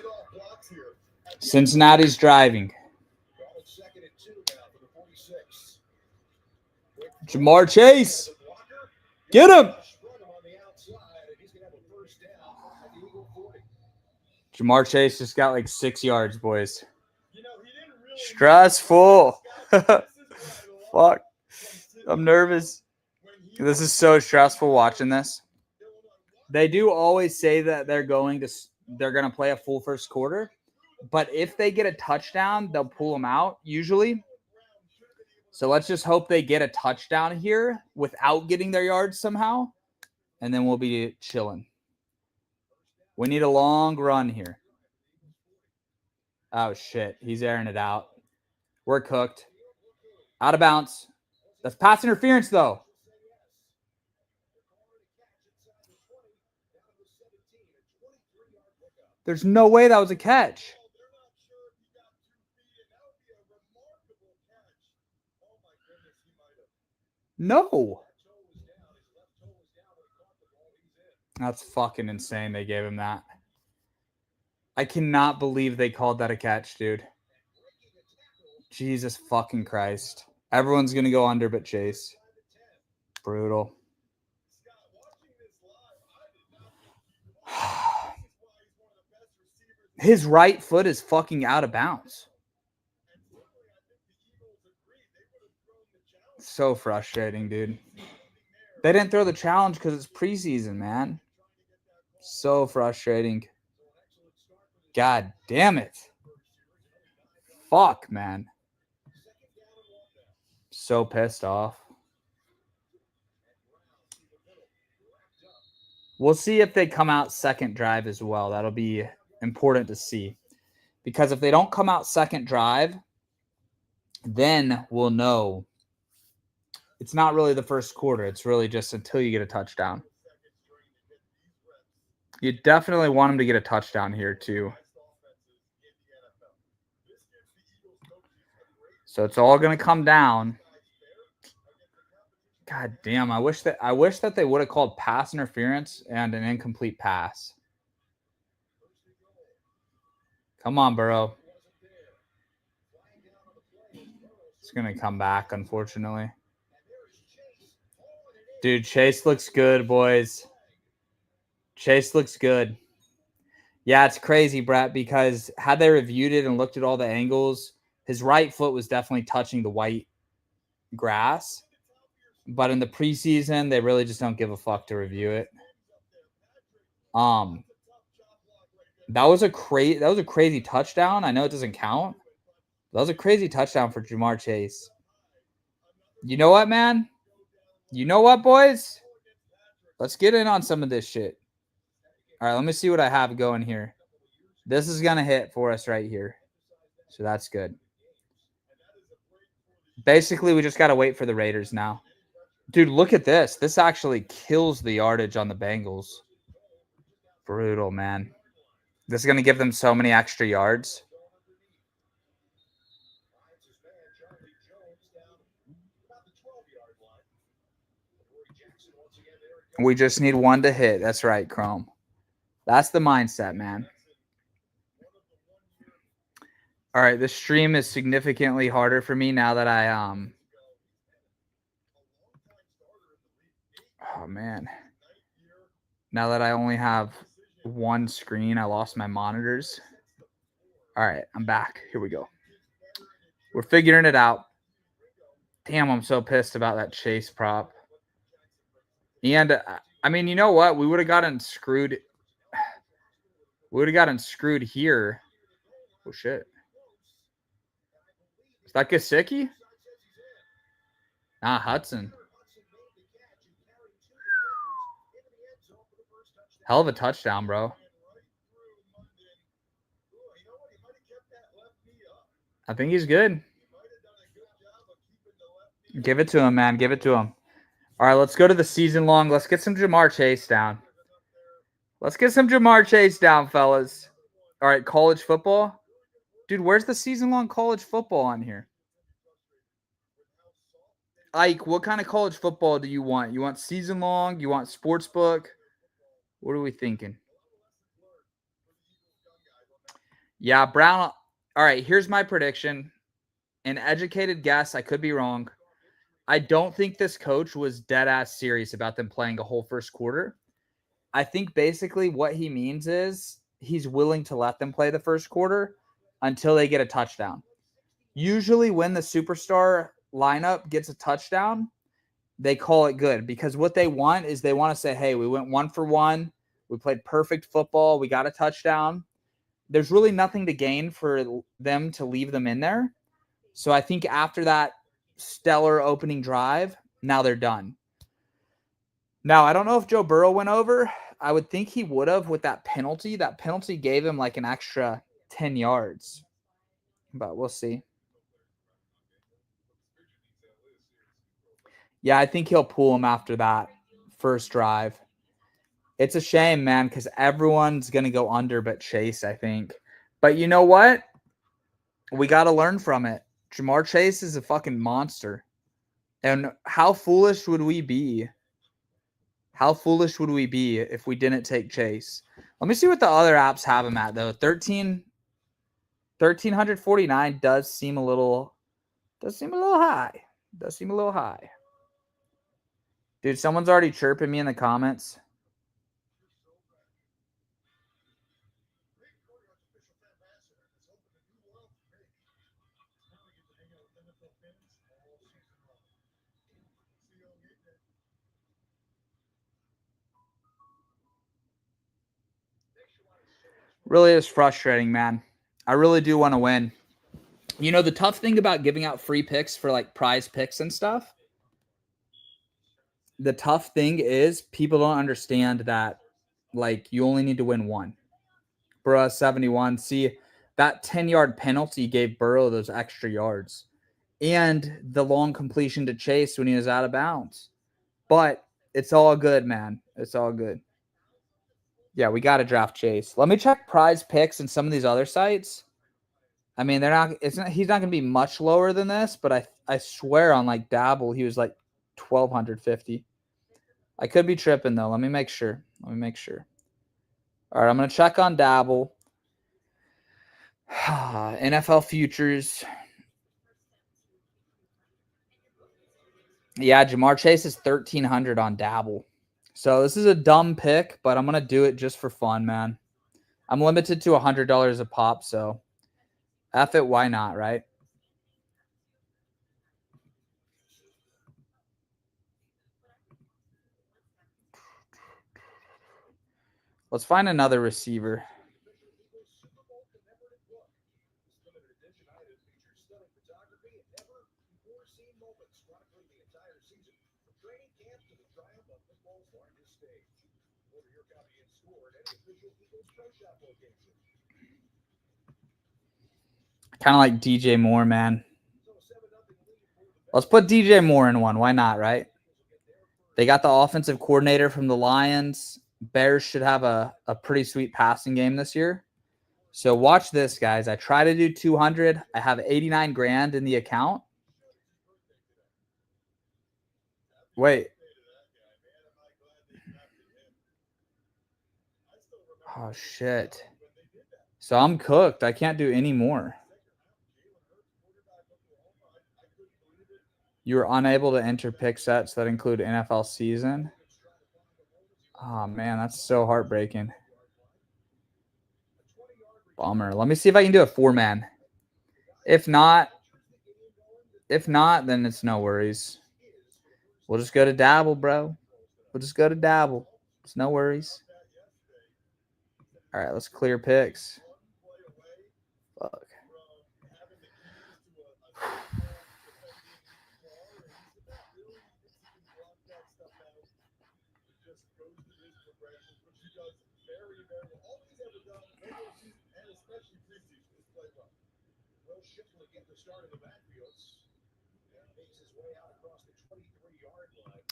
Cincinnati's driving. Jamar Chase. Get him. Jamar Chase just got like 6 yards, boys. Stressful. Fuck. I'm nervous. This is so stressful watching this. They do always say that they're going to play a full first quarter, but if they get a touchdown, they'll pull them out usually. So let's just hope they get a touchdown here without getting their yards somehow, and then we'll be chilling. We need a long run here. Oh, shit. He's airing it out. We're cooked. Out of bounds. That's pass interference, though. There's no way that was a catch. No. That's fucking insane they gave him that. I cannot believe they called that a catch, dude. Jesus fucking Christ. Everyone's going to go under but Chase. Brutal. His right foot is fucking out of bounds. So frustrating, dude. They didn't throw the challenge because it's preseason, man. So frustrating. God damn it. Fuck, man. So pissed off. We'll see if they come out second drive as well. That'll be important to see. Because if they don't come out second drive, then we'll know it's not really the first quarter. It's really just until you get a touchdown. You definitely want them to get a touchdown here too. So it's all going to come down. God damn, I wish that they would have called pass interference and an incomplete pass. Come on, Burrow. It's going to come back, unfortunately. Dude, Chase looks good, boys. Chase looks good. Yeah, it's crazy, Brett, because had they reviewed it and looked at all the angles, his right foot was definitely touching the white grass. But in the preseason, they really just don't give a fuck to review it. That was a crazy touchdown. I know it doesn't count. That was a crazy touchdown for Jamar Chase. You know what, man? You know what, boys? Let's get in on some of this shit. All right, let me see what I have going here. This is going to hit for us right here. So that's good. Basically, we just got to wait for the Raiders now. Dude, look at this. This actually kills the yardage on the Bengals. Brutal, man. This is going to give them so many extra yards. We just need one to hit. That's right, Chrome. That's the mindset, man. All right, this stream is significantly harder for me now that I oh man. Now that I only have one screen, I lost my monitors. All right, I'm back. Here we go. We're figuring it out. Damn, I'm so pissed about that Chase prop. And I mean, you know what? We would have gotten screwed. We would have gotten screwed here. Oh shit. Is that Gesicki? Nah, Hudson. Hell of a touchdown, bro. I think he's good. Give it to him, man. Give it to him. All right, let's go to the season long. Let's get some Jamar Chase down. Let's get some Jamar Chase down, fellas. All right, college football. Dude, where's the season long college football on here? Ike, what kind of college football do you want? You want season long? You want sports book? What are we thinking? Yeah, Brown. All right, here's my prediction. An educated guess. I could be wrong. I don't think this coach was dead ass serious about them playing a whole first quarter. I think basically what he means is he's willing to let them play the first quarter until they get a touchdown. Usually when the superstar lineup gets a touchdown, they call it good because what they want is they want to say, hey, we went 1 for 1. We played perfect football. We got a touchdown. There's really nothing to gain for them to leave them in there. So I think after that stellar opening drive, now they're done. Now, I don't know if Joe Burrow went over. I would think he would have with that penalty. That penalty gave him like an extra 10 yards. But we'll see. Yeah, I think he'll pull him after that first drive. It's a shame, man, because everyone's going to go under but Chase, I think. But you know what? We got to learn from it. Jamar Chase is a fucking monster. And how foolish would we be? How foolish would we be if we didn't take Chase? Let me see what the other apps have him at, though. 1,349 does seem a little high. Does seem a little high. Dude, someone's already chirping me in the comments. Really is frustrating, man. I really do want to win. You know, the tough thing about giving out free picks for like prize picks and stuff, the tough thing is people don't understand that like you only need to win one. Burrow 71. See, that 10-yard penalty gave Burrow those extra yards and the long completion to Chase when he was out of bounds. But it's all good, man. It's all good. Yeah, we got to draft Chase. Let me check prize picks and some of these other sites. I mean, he's not going to be much lower than this, but I swear on like Dabble, he was like 1,250. I could be tripping though. Let me make sure. All right, I'm going to check on Dabble. NFL futures. Yeah, Jamar Chase is 1,300 on Dabble. So this is a dumb pick, but I'm going to do it just for fun, man. I'm limited to $100 a pop, so F it, why not, right? Let's find another receiver. Kind of like DJ Moore, man. Let's put DJ Moore in one. Why not, right? They got the offensive coordinator from the Lions. Bears should have a pretty sweet passing game this year. So watch this, guys. I try to do 200. I have 89 grand in the account. Wait. Oh, shit. So I'm cooked. I can't do any more. You were unable to enter pick sets that include NFL season. Oh, man, that's so heartbreaking. Bummer. Let me see if I can do a 4-man. If not, then it's no worries. We'll just go to Dabble, bro. We'll just go to Dabble. It's no worries. All right, let's clear picks. Fuck.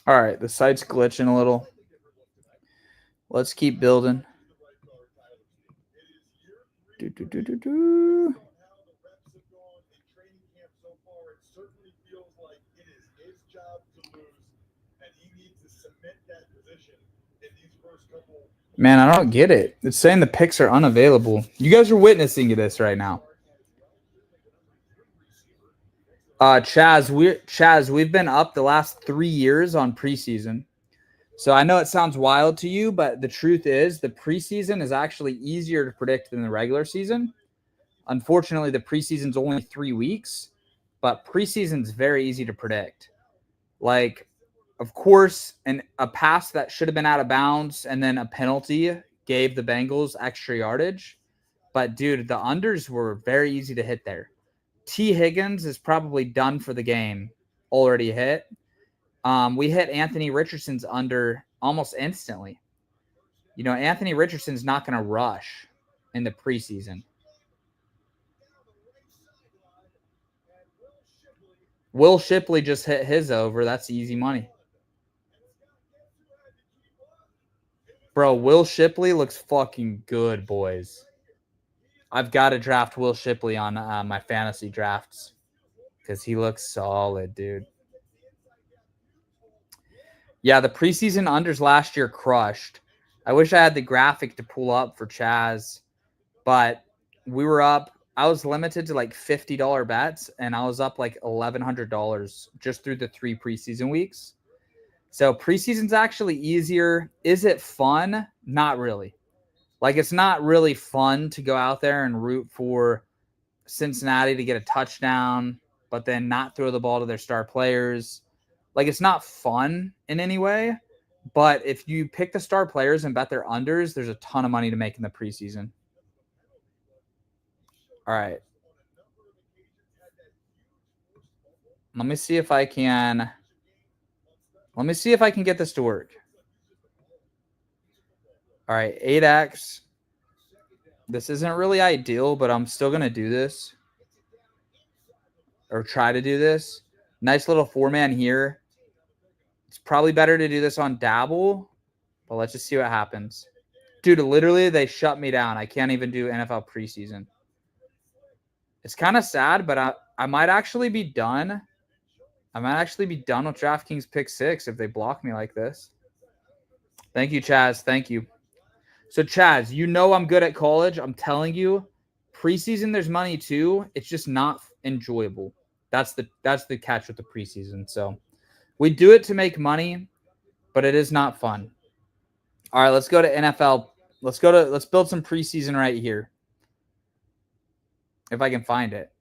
All right, the site's glitching a little. Let's keep building. Man, I don't get it. It's saying the picks are unavailable. You guys are witnessing this right now. Chaz, we've been up the last 3 years on preseason. So I know it sounds wild to you, but the truth is the preseason is actually easier to predict than the regular season. Unfortunately, the preseason's only 3 weeks, but preseason's very easy to predict. Like, of course, a pass that should have been out of bounds and then a penalty gave the Bengals extra yardage. But, dude, the unders were very easy to hit there. T. Higgins is probably done for the game, already hit. We hit Anthony Richardson's under almost instantly. You know, Anthony Richardson's not going to rush in the preseason. Will Shipley just hit his over. That's easy money. Bro, Will Shipley looks fucking good, boys. I've got to draft Will Shipley on my fantasy drafts because he looks solid, dude. Yeah, the preseason unders last year crushed. I wish I had the graphic to pull up for Chaz, but we were up. I was limited to like $50 bets, and I was up like $1,100 just through the 3 preseason weeks. So preseason's actually easier. Is it fun? Not really. Like, it's not really fun to go out there and root for Cincinnati to get a touchdown, but then not throw the ball to their star players. Like, it's not fun in any way, but if you pick the star players and bet their unders, there's a ton of money to make in the preseason. All right. Let me see if I can get this to work. All right, 8X. This isn't really ideal, but I'm still going to do this. Or try to do this. Nice little 4-man here. It's probably better to do this on Dabble, but let's just see what happens. Dude, literally, they shut me down. I can't even do NFL preseason. It's kind of sad, but I might actually be done. I might actually be done with DraftKings Pick 6 if they block me like this. Thank you, Chaz. Thank you. So, Chaz, you know I'm good at college. I'm telling you, preseason there's money too. It's just not enjoyable. That's the catch with the preseason. So, we do it to make money, but it is not fun. All right, let's go to NFL Let's build some preseason right here. If I can find it.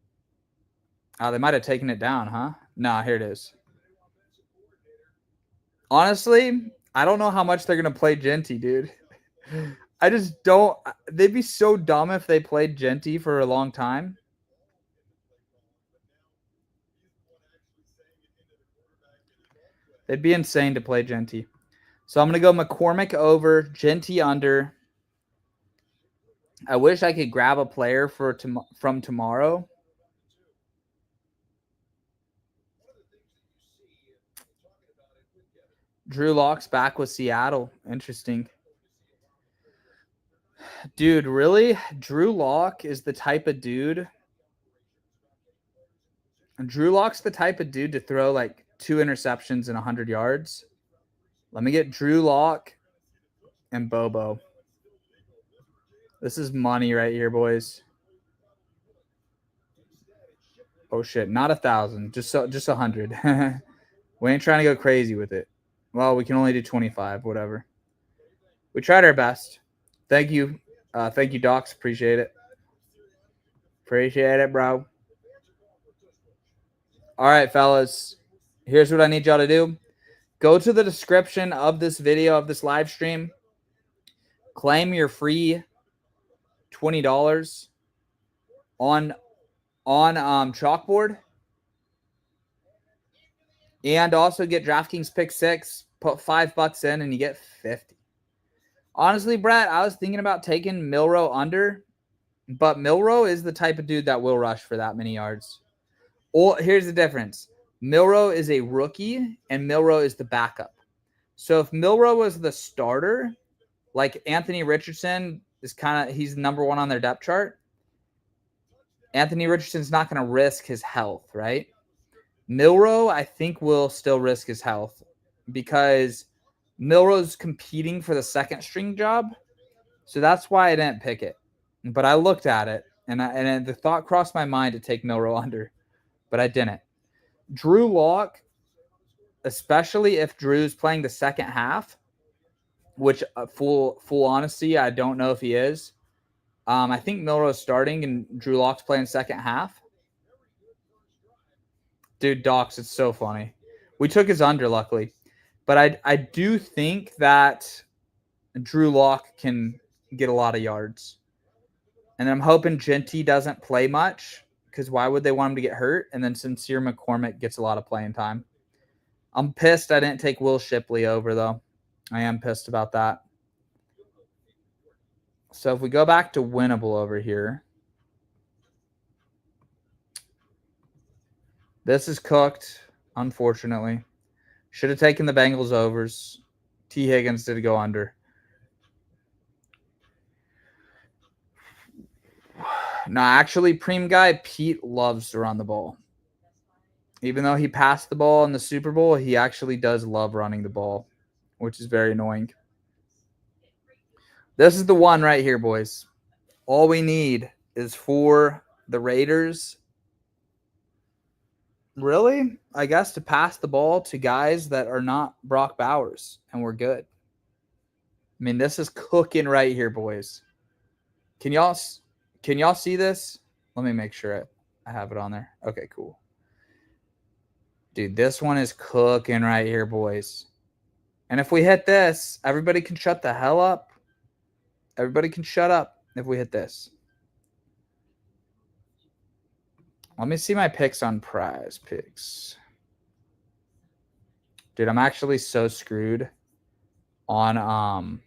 Oh, they might have taken it down, huh? Nah, here it is. Honestly, I don't know how much they're going to play Genty, dude. I just don't. They'd be so dumb if they played Genty for a long time. They'd be insane to play Genty. So I'm going to go McCormick over, Genty under. I wish I could grab a player from tomorrow. Drew Lock's back with Seattle. Interesting. Dude, really? Drew Lock is the type of dude. Drew Lock's the type of dude to throw like 2 interceptions and 100 yards. Let me get Drew Lock and Bobo. This is money right here, boys. Oh shit, not 1,000, just 100. We ain't trying to go crazy with it. Well, we can only do 25, whatever. We tried our best. Thank you. Thank you, Docs. Appreciate it. Appreciate it, bro. All right, fellas. Here's what I need y'all to do. Go to the description of this video, of this live stream. Claim your free $20 on Chalkboard. And also get Drafkings Pick 6. Put $5 in and you get 50. Honestly, Brett, I was thinking about taking Milroe under, but Milroe is the type of dude that will rush for that many yards. Or here's the difference. Milroe is a rookie and Milroe is the backup. So if Milroe was the starter, like Anthony Richardson is he's number 1 on their depth chart. Anthony Richardson's not going to risk his health, right? Milroe, I think, will still risk his health because Milroe's competing for the second string job. So that's why I didn't pick it. But I looked at it, and the thought crossed my mind to take Milroe under, but I didn't. Drew Lock, especially if Drew's playing the second half, which full honesty, I don't know if he is. I think Milroe's starting and Drew Lock's playing second half. Dude, Docs, it's so funny. We took his under, luckily. But I do think that Drew Lock can get a lot of yards. And I'm hoping Genty doesn't play much because why would they want him to get hurt? And then Sincere McCormick gets a lot of playing time. I'm pissed I didn't take Will Shipley over, though. I am pissed about that. So if we go back to winnable over here. This is cooked, unfortunately. Should have taken the Bengals overs. T. Higgins did go under. No, actually, Preem guy, Pete loves to run the ball. Even though he passed the ball in the Super Bowl, he actually does love running the ball, which is very annoying. This is the one right here, boys. All we need is for the Raiders, really, I guess, to pass the ball to guys that are not Brock Bowers, and we're good. I mean, this is cooking right here, boys. Can y'all see this? Let me make sure I have it on there. Okay, cool. Dude, this one is cooking right here, boys. And if we hit this, everybody can shut the hell up. Everybody can shut up if we hit this. Let me see my picks on Prize Picks. Dude, I'm actually so screwed on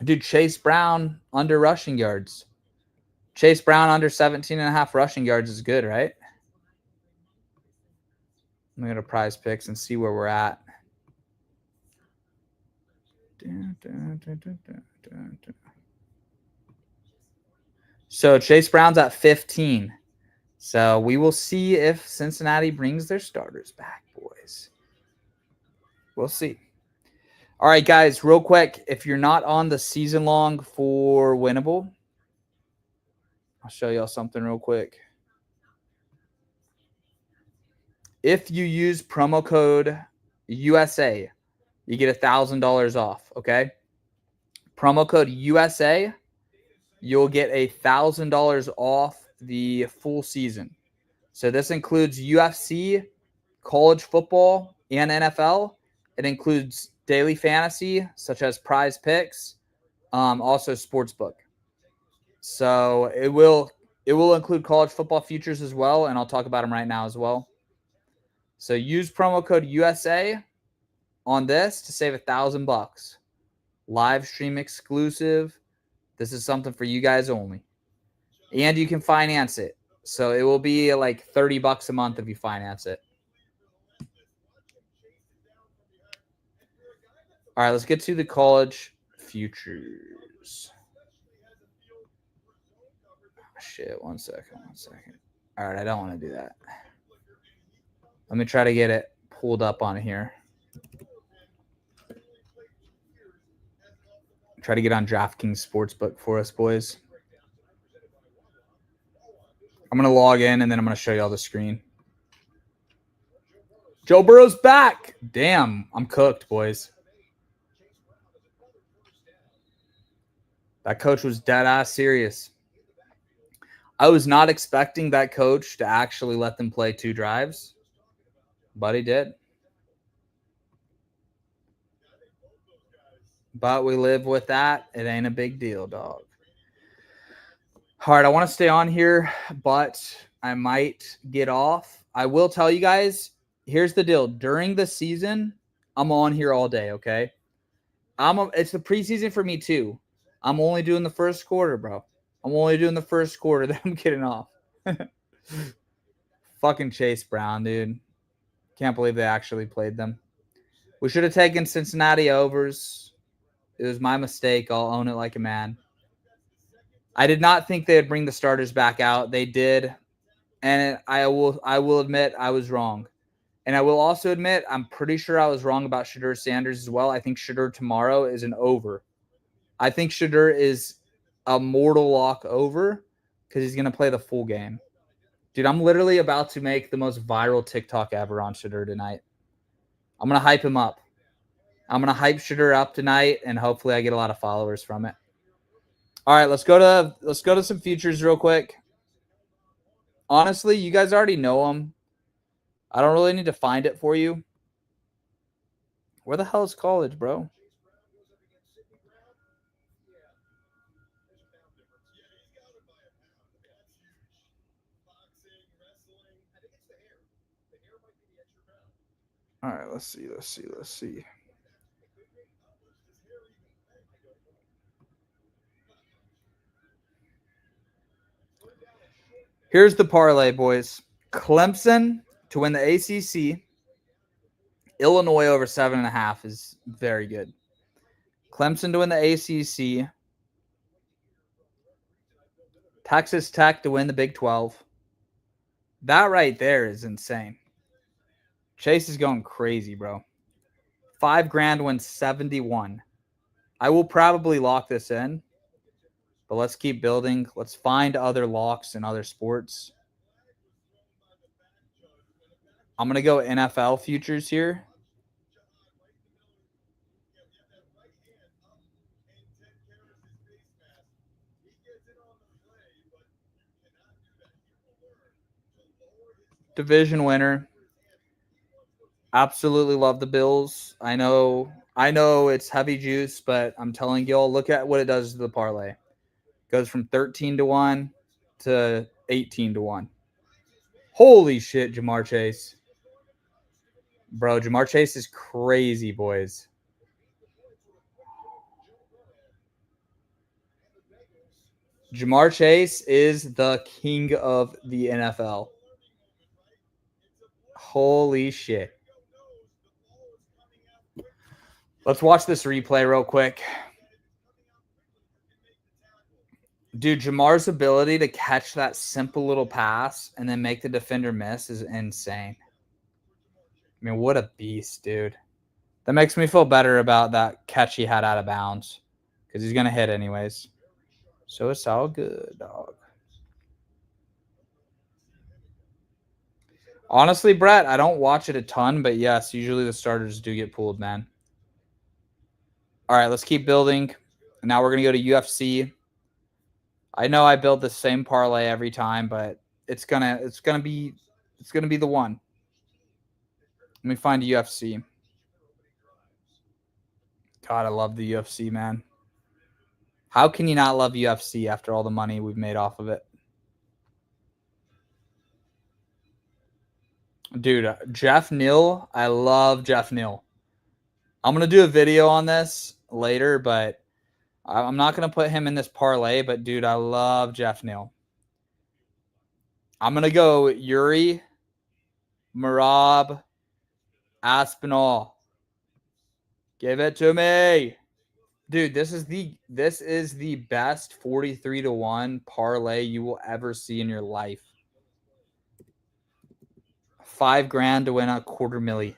dude, Chase Brown under rushing yards. Chase Brown under 17.5 rushing yards is good, right? I'm going to Prize Picks and see where we're at. So Chase Brown's at 15. So we will see if Cincinnati brings their starters back, boys. We'll see. All right, guys, real quick, if you're not on the season long for Winnable, I'll show y'all something real quick. If you use promo code USA you get $1,000 off. Okay. Promo code USA, you'll get $1,000 off the full season. So this includes UFC, college football, and NFL. It includes daily fantasy, such as Prize Picks, also Sportsbook. So it will include college football futures as well, and I'll talk about them right now as well. So use promo code USA on this to save $1,000. Live stream exclusive. This is something for you guys only. And you can finance it. So it will be like $30 a month if you finance it. All right, let's get to the college futures. Shit, one second. All right, I don't want to do that. Let me try to get it pulled up on here. Try to get on Drafkings Sportsbook for us, boys. I'm going to log in, and then I'm going to show you all the screen. Joe Burrow's back. Damn, I'm cooked, boys. That coach was dead-ass serious. I was not expecting that coach to actually let them play 2 drives, but he did. But we live with that. It ain't a big deal, dog. All right, I want to stay on here, but I might get off. I will tell you guys, here's the deal. During the season, I'm on here all day, okay? It's the preseason for me too. I'm only doing the first quarter, bro. I'm only doing the first quarter, then I'm getting off. Fucking Chase Brown, dude. Can't believe they actually played them. We should have taken Cincinnati overs. It was my mistake. I'll own it like a man. I did not think they would bring the starters back out. They did. And I will admit I was wrong. And I will also admit I'm pretty sure I was wrong about Shadur Sanders as well. I think Shadur tomorrow is an over. I think Shadur is a mortal lock over because he's going to play the full game. Dude, I'm literally about to make the most viral TikTok ever on Shadur tonight. I'm going to hype him up. I'm going to hype Shadur up tonight, and hopefully I get a lot of followers from it. All right, let's go to some futures real quick. Honestly, you guys already know them. I don't really need to find it for you. Where the hell is college, bro? All right, let's see. Here's the parlay, boys. Clemson to win the ACC. Illinois over 7.5 is very good. Clemson to win the ACC. Texas Tech to win the Big 12. That right there is insane. Chase is going crazy, bro. $5,000 wins 71. I will probably lock this in, but let's keep building. Let's find other locks in other sports. I'm going to go NFL futures here. Division winner. Absolutely love the Bills. I know it's heavy juice, but I'm telling y'all, look at what it does to the parlay. It goes from 13-1 to 18-1. Holy shit, Jamar Chase. Bro, Jamar Chase is crazy, boys. Jamar Chase is the king of the NFL. Holy shit. Let's watch this replay real quick. Dude, Jamar's ability to catch that simple little pass and then make the defender miss is insane. I mean, what a beast, dude. That makes me feel better about that catch he had out of bounds because he's going to hit anyways. So it's all good, dog. Honestly, Brett, I don't watch it a ton, but yes, usually the starters do get pulled, man. All right, let's keep building. Now we're going to go to UFC. I know I build the same parlay every time, but it's going to be the one. Let me find a UFC. God, I love the UFC, man. How can you not love UFC after all the money we've made off of it? Dude, Jeff Neal. I love Jeff Neal. I'm going to do a video on this later, but I'm not going to put him in this parlay. But, dude, I love Jeff Neal. I'm going to go Yuri, Marab, Aspinall. Give it to me. Dude, this is the best 43-1 parlay you will ever see in your life. $5,000 to win $250,000.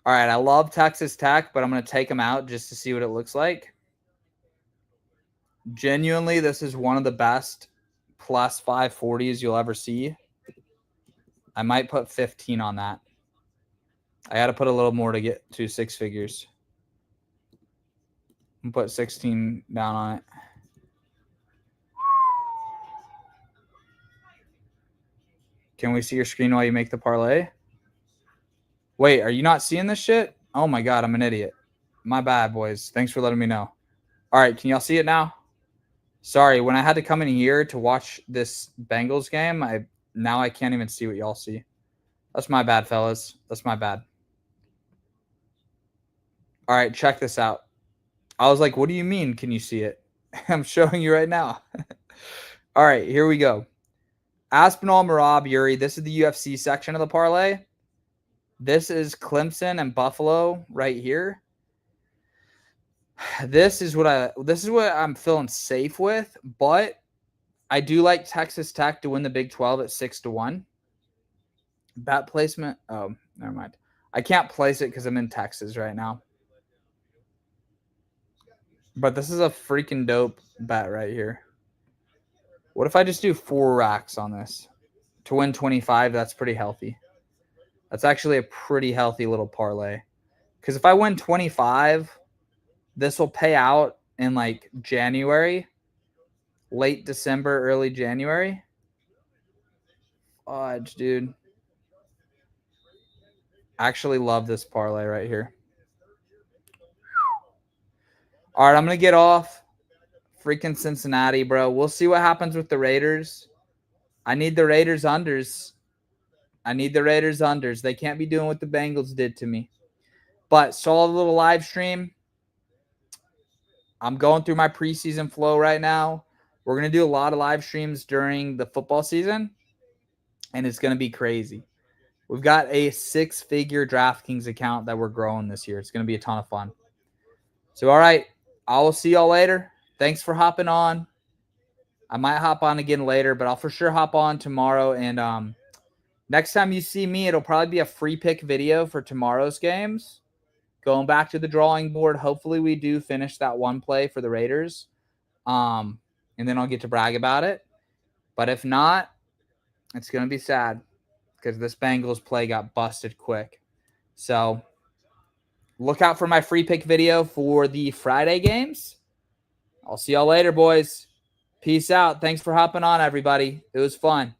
All right, I love Texas Tech, but I'm going to take them out just to see what it looks like. Genuinely, this is one of the best plus 540s you'll ever see. I might put 15 on that. I got to put a little more to get to 6 figures. I'm put 16 down on it. Can we see your screen while you make the parlay? Wait, are you not seeing this shit? Oh my God, I'm an idiot. My bad, boys. Thanks for letting me know. All right, can y'all see it now? Sorry, when I had to come in here to watch this Bengals game, now I can't even see what y'all see. That's my bad, fellas. That's my bad. All right, check this out. I was like, what do you mean, can you see it? I'm showing you right now. All right, here we go. Aspinall, Marab, Yuri. This is the UFC section of the parlay. This is Clemson and Buffalo right here. This is what I'm feeling safe with, but I do like Texas Tech to win the Big 12 at 6-1. Bet placement. Oh, never mind. I can't place it because I'm in Texas right now. But this is a freaking dope bet right here. What if I just do 4 racks on this to win 25? That's pretty healthy. That's actually a pretty healthy little parlay. Because if I win 25, this will pay out in like January, late December, early January. Fudge, dude. Actually love this parlay right here. All right, I'm going to get off. Freaking Cincinnati, bro. We'll see what happens with the Raiders. I need the Raiders unders. They can't be doing what the Bengals did to me. But saw a little live stream. I'm going through my preseason flow right now. We're going to do a lot of live streams during the football season. And it's going to be crazy. We've got a 6-figure Drafkings account that we're growing this year. It's going to be a ton of fun. So, all right. I will see y'all later. Thanks for hopping on. I might hop on again later, but I'll for sure hop on tomorrow. And next time you see me, it'll probably be a free pick video for tomorrow's games. Going back to the drawing board. Hopefully we do finish that one play for the Raiders. And then I'll get to brag about it. But if not, it's going to be sad because this Bengals play got busted quick. So look out for my free pick video for the Friday games. I'll see y'all later, boys. Peace out. Thanks for hopping on, everybody. It was fun.